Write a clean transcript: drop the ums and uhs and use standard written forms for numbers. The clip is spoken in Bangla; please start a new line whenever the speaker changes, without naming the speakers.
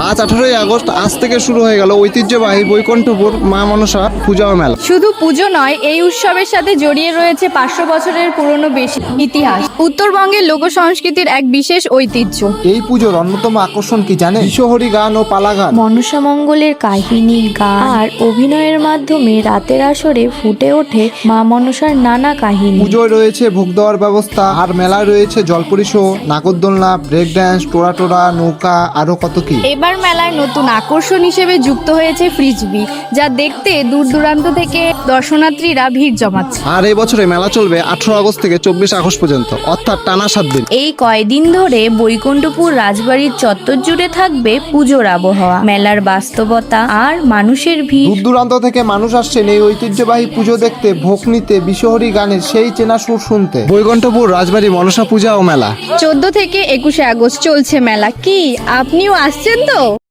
আজ 18ই আগস্ট, আজ থেকে শুরু হয়ে গেল ঐতিহ্যবাহী বৈকুণ্ঠপুর মা মনসা পূজা ও মেলা।
শুধু পুজো নয়, এই উৎসবের সাথে জড়িয়ে রয়েছে 500 বছরের পুরনো বেশি ইতিহাস, উত্তরবঙ্গের লোক সংস্কৃতির এক বিশেষ ঐতিহ্য।
এই পুজোর অন্যতম আকর্ষণ কি জানেন? বিশ্বহরি গান ও পালা গান,
মনসা মঙ্গলের কাহিনী, গান আর অভিনয়ের মাধ্যমে রাতের আসরে ফুটে ওঠে মা মনসার নানা কাহিনী।
পুজোয় রয়েছে ভোগ দেওয়ার ব্যবস্থা, আর মেলায় রয়েছে জলপরি শো, নাগরদোলনা, ব্রেক ড্যান্স, টোরা নৌকা, আরো কত কি।
এবার মেলায় নতুন আকর্ষণ হিসেবে যুক্ত হয়েছে ফ্রিজবি, যা দেখতে দূর দূরান্ত থেকে দর্শনার্থীরা ভিড় জমাচ্ছে।
আর এই বছরে মেলা চলবে 18 আগস্ট থেকে 24 আগস্ট পর্যন্ত, অর্থাৎ টানা 7 দিন।
এই কয়দিন ধরে বৈকুণ্ঠপুর রাজবাড়ির চত্বর জুড়ে থাকবে পুজোর আবহাওয়া, মেলার বাস্তবতা আর মানুষের ভিড়।
দূর দূরান্ত থেকে মানুষ আসছেন এই ঐতিহ্যবাহী পুজো দেখতে, ভোগ নিতে, বিশ্বহরি গানের সেই চেনা সুর শুনতে। বৈকুণ্ঠপুর রাজবাড়ি মনসা পূজা ও মেলা
14 থেকে 21 আগস্ট চলছে মেলা। কি আপনিও আসছেন তো?